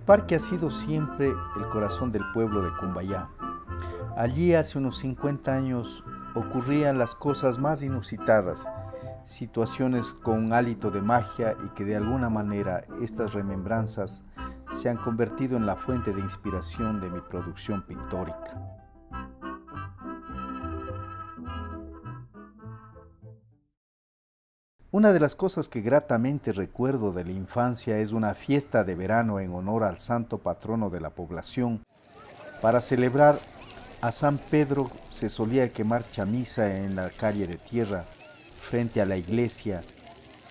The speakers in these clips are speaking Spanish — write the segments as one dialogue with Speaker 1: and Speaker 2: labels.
Speaker 1: parque ha sido siempre el corazón del pueblo de Cumbayá. Allí hace unos 50 años ocurrían las cosas más inusitadas, situaciones con un hálito de magia y que de alguna manera estas remembranzas se han convertido en la fuente de inspiración de mi producción pictórica. Una de las cosas que gratamente recuerdo de la infancia es una fiesta de verano en honor al santo patrono de la población. Para celebrar a San Pedro se solía quemar chamiza en la calle de tierra, frente a la iglesia,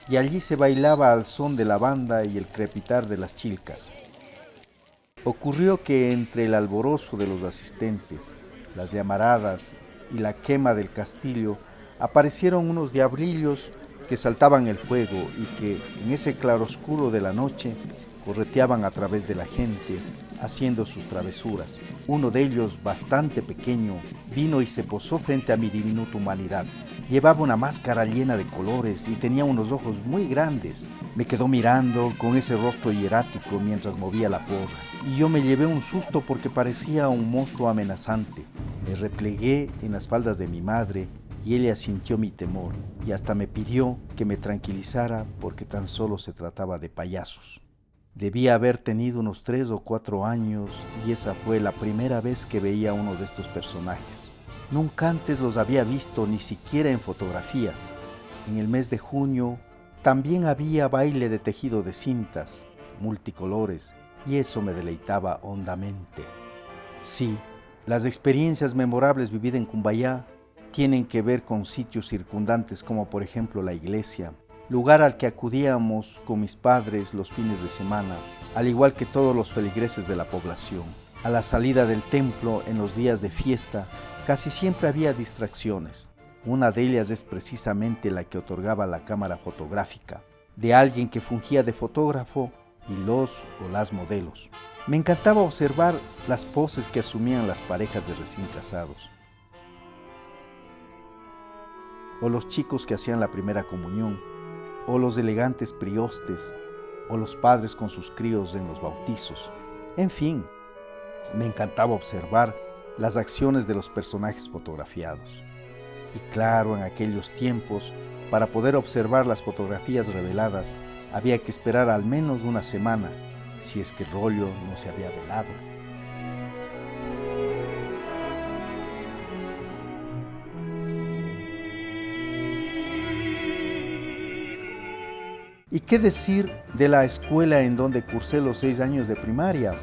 Speaker 1: y allí se bailaba al son de la banda y el crepitar de las chilcas. Ocurrió que entre el alborozo de los asistentes, las llamaradas y la quema del castillo, aparecieron unos diablillos que saltaban el fuego y que, en ese claroscuro de la noche, correteaban a través de la gente, haciendo sus travesuras. Uno de ellos, bastante pequeño, vino y se posó frente a mi diminuta humanidad. Llevaba una máscara llena de colores y tenía unos ojos muy grandes. Me quedó mirando con ese rostro hierático mientras movía la porra, y yo me llevé un susto porque parecía un monstruo amenazante. Me replegué en las faldas de mi madre y ella sintió mi temor y hasta me pidió que me tranquilizara porque tan solo se trataba de payasos. Debía haber tenido unos 3 o 4 años y esa fue la primera vez que veía uno de estos personajes. Nunca antes los había visto, ni siquiera en fotografías. En el mes de junio también había baile de tejido de cintas, multicolores, y eso me deleitaba hondamente. Sí, las experiencias memorables vividas en Cumbayá tienen que ver con sitios circundantes como por ejemplo la iglesia, lugar al que acudíamos con mis padres los fines de semana, al igual que todos los feligreses de la población. A la salida del templo en los días de fiesta casi siempre había distracciones. Una de ellas es precisamente la que otorgaba la cámara fotográfica, de alguien que fungía de fotógrafo y los o las modelos. Me encantaba observar las poses que asumían las parejas de recién casados, o los chicos que hacían la primera comunión, o los elegantes priostes, o los padres con sus críos en los bautizos. En fin, me encantaba observar las acciones de los personajes fotografiados. Y claro, en aquellos tiempos, para poder observar las fotografías reveladas, había que esperar al menos una semana, si es que el rollo no se había velado. ¿Y qué decir de la escuela en donde cursé los 6 años de primaria?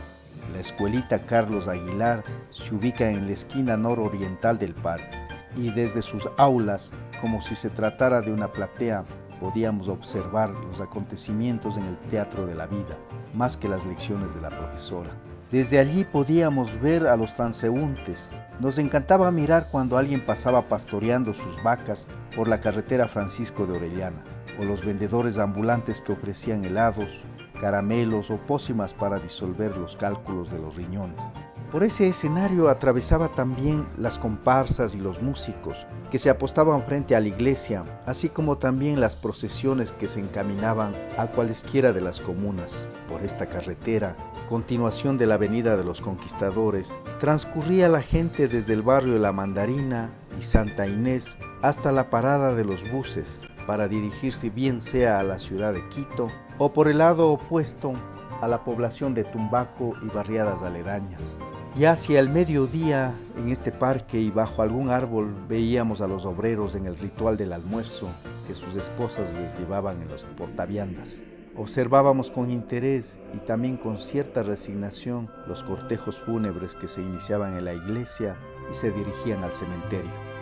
Speaker 1: La escuelita Carlos Aguilar se ubica en la esquina nororiental del parque y desde sus aulas, como si se tratara de una platea, podíamos observar los acontecimientos en el teatro de la vida, más que las lecciones de la profesora. Desde allí podíamos ver a los transeúntes. Nos encantaba mirar cuando alguien pasaba pastoreando sus vacas por la carretera Francisco de Orellana, o los vendedores ambulantes que ofrecían helados, caramelos o pócimas para disolver los cálculos de los riñones. Por ese escenario atravesaba también las comparsas y los músicos que se apostaban frente a la iglesia, así como también las procesiones que se encaminaban a cualesquiera de las comunas. Por esta carretera, continuación de la Avenida de los Conquistadores, transcurría la gente desde el barrio de La Mandarina y Santa Inés hasta la parada de los buses para dirigirse bien sea a la ciudad de Quito o por el lado opuesto a la población de Tumbaco y barriadas aledañas. Ya hacia el mediodía, en este parque y bajo algún árbol, veíamos a los obreros en el ritual del almuerzo que sus esposas les llevaban en los portaviandas. Observábamos con interés y también con cierta resignación los cortejos fúnebres que se iniciaban en la iglesia y se dirigían al cementerio.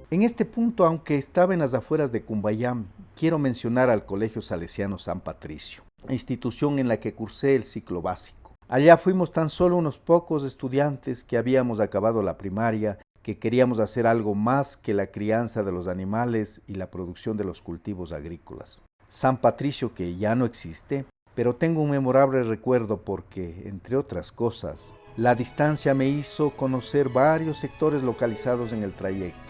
Speaker 1: En este punto, aunque estaba en las afueras de Cumbayá, quiero mencionar al Colegio Salesiano San Patricio, institución en la que cursé el ciclo básico. Allá fuimos tan solo unos pocos estudiantes que habíamos acabado la primaria, que queríamos hacer algo más que la crianza de los animales y la producción de los cultivos agrícolas. San Patricio, que ya no existe, pero tengo un memorable recuerdo porque, entre otras cosas, la distancia me hizo conocer varios sectores localizados en el trayecto.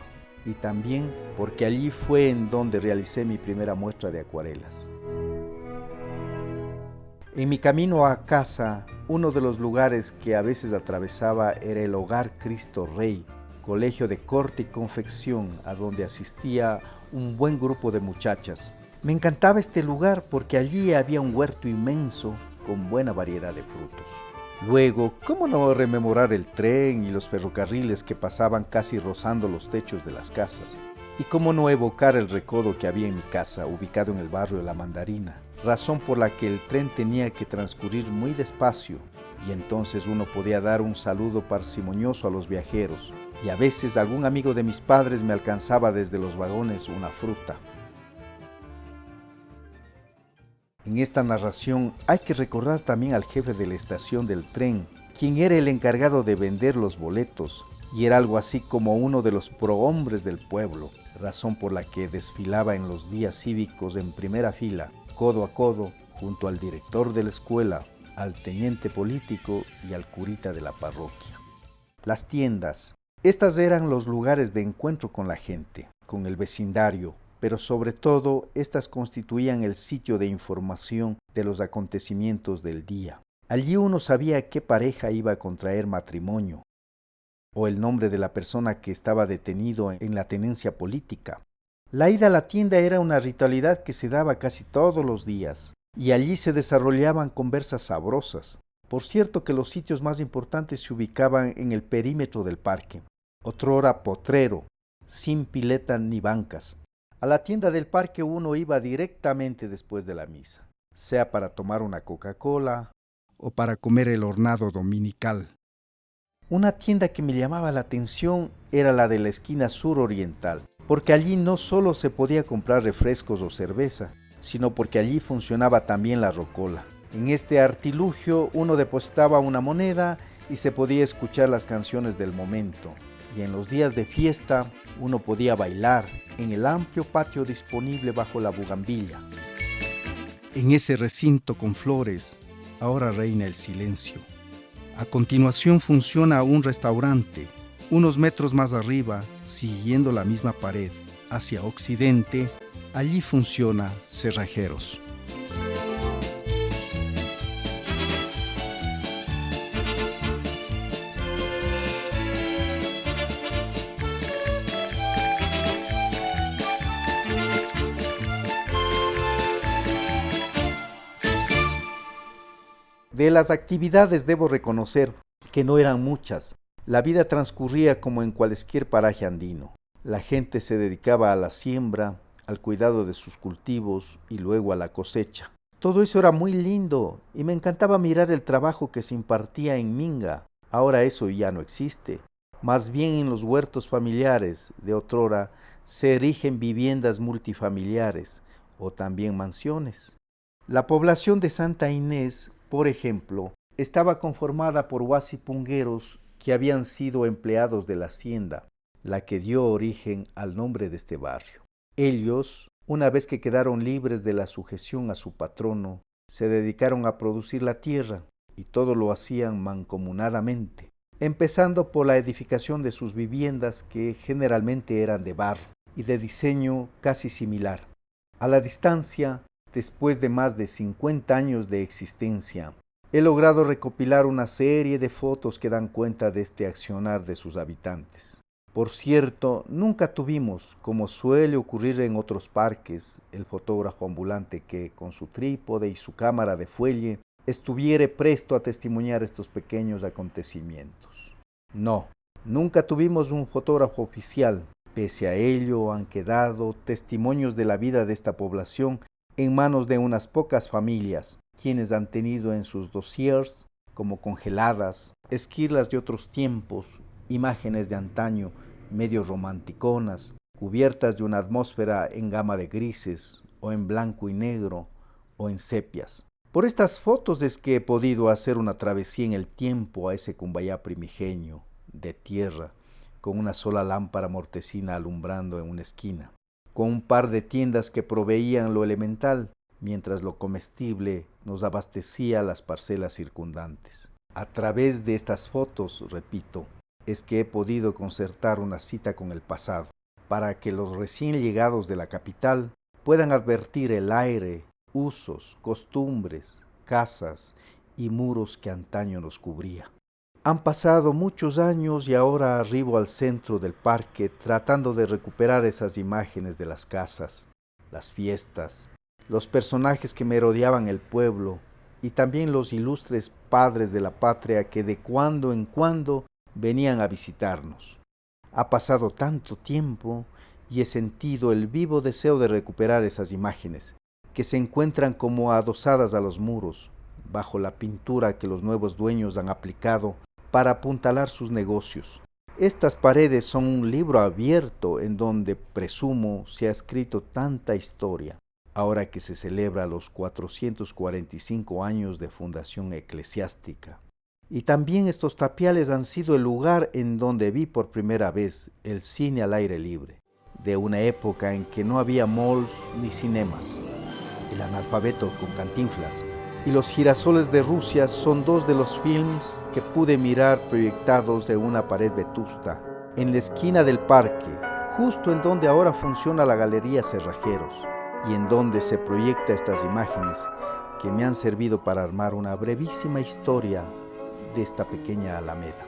Speaker 1: y también porque allí fue en donde realicé mi primera muestra de acuarelas. En mi camino a casa, uno de los lugares que a veces atravesaba era el Hogar Cristo Rey, colegio de corte y confección a donde asistía un buen grupo de muchachas. Me encantaba este lugar porque allí había un huerto inmenso con buena variedad de frutos. Luego, ¿cómo no rememorar el tren y los ferrocarriles que pasaban casi rozando los techos de las casas? Y cómo no evocar el recodo que había en mi casa, ubicado en el barrio de La Mandarina, razón por la que el tren tenía que transcurrir muy despacio, y entonces uno podía dar un saludo parsimonioso a los viajeros, y a veces algún amigo de mis padres me alcanzaba desde los vagones una fruta. En esta narración hay que recordar también al jefe de la estación del tren, quien era el encargado de vender los boletos y era algo así como uno de los prohombres del pueblo, razón por la que desfilaba en los días cívicos en primera fila, codo a codo, junto al director de la escuela, al teniente político y al curita de la parroquia. Las tiendas. Estas eran los lugares de encuentro con la gente, con el vecindario, pero sobre todo estas constituían el sitio de información de los acontecimientos del día. Allí uno sabía qué pareja iba a contraer matrimonio, o el nombre de la persona que estaba detenido en la tenencia política. La ida a la tienda era una ritualidad que se daba casi todos los días, y allí se desarrollaban conversas sabrosas. Por cierto que los sitios más importantes se ubicaban en el perímetro del parque, otrora potrero, sin pileta ni bancas. A la tienda del parque uno iba directamente después de la misa, sea para tomar una Coca-Cola o para comer el hornado dominical. Una tienda que me llamaba la atención era la de la esquina suroriental, porque allí no solo se podía comprar refrescos o cerveza, sino porque allí funcionaba también la rocola. En este artilugio uno depositaba una moneda y se podía escuchar las canciones del momento. Y en los días de fiesta uno podía bailar en el amplio patio disponible bajo la bugambilla. En ese recinto con flores, ahora reina el silencio. A continuación funciona un restaurante. Unos metros más arriba, siguiendo la misma pared, hacia occidente, allí funciona Cerrajeros. De las actividades debo reconocer que no eran muchas. La vida transcurría como en cualquier paraje andino. La gente se dedicaba a la siembra, al cuidado de sus cultivos y luego a la cosecha. Todo eso era muy lindo y me encantaba mirar el trabajo que se impartía en Minga. Ahora eso ya no existe. Más bien en los huertos familiares de otrora se erigen viviendas multifamiliares o también mansiones. La población de Santa Inés, por ejemplo, estaba conformada por huasipungueros que habían sido empleados de la hacienda, la que dio origen al nombre de este barrio. Ellos, una vez que quedaron libres de la sujeción a su patrono, se dedicaron a producir la tierra y todo lo hacían mancomunadamente, empezando por la edificación de sus viviendas que generalmente eran de barro y de diseño casi similar. A la distancia, después de más de 50 años de existencia, he logrado recopilar una serie de fotos que dan cuenta de este accionar de sus habitantes. Por cierto, nunca tuvimos, como suele ocurrir en otros parques, el fotógrafo ambulante que, con su trípode y su cámara de fuelle, estuviere presto a testimoniar estos pequeños acontecimientos. No, nunca tuvimos un fotógrafo oficial. Pese a ello, han quedado testimonios de la vida de esta población en manos de unas pocas familias, quienes han tenido en sus dossiers, como congeladas, esquirlas de otros tiempos, imágenes de antaño, medio romanticonas, cubiertas de una atmósfera en gama de grises, o en blanco y negro, o en sepias. Por estas fotos es que he podido hacer una travesía en el tiempo a ese Cumbayá primigenio, de tierra, con una sola lámpara mortecina alumbrando en una esquina, con un par de tiendas que proveían lo elemental, mientras lo comestible nos abastecía las parcelas circundantes. A través de estas fotos, repito, es que he podido concertar una cita con el pasado, para que los recién llegados de la capital puedan advertir el aire, usos, costumbres, casas y muros que antaño nos cubría. Han pasado muchos años y ahora arribo al centro del parque tratando de recuperar esas imágenes de las casas, las fiestas, los personajes que merodeaban el pueblo y también los ilustres padres de la patria que de cuando en cuando venían a visitarnos. Ha pasado tanto tiempo y he sentido el vivo deseo de recuperar esas imágenes, que se encuentran como adosadas a los muros, bajo la pintura que los nuevos dueños han aplicado para apuntalar sus negocios. Estas paredes son un libro abierto en donde, presumo, se ha escrito tanta historia, ahora que se celebra los 445 años de fundación eclesiástica. Y también estos tapiales han sido el lugar en donde vi por primera vez el cine al aire libre, de una época en que no había malls ni cinemas. El analfabeto con Cantinflas y Los girasoles de Rusia son dos de los films que pude mirar proyectados en una pared vetusta, en la esquina del parque, justo en donde ahora funciona la Galería Cerrajeros, y en donde se proyecta estas imágenes que me han servido para armar una brevísima historia de esta pequeña alameda.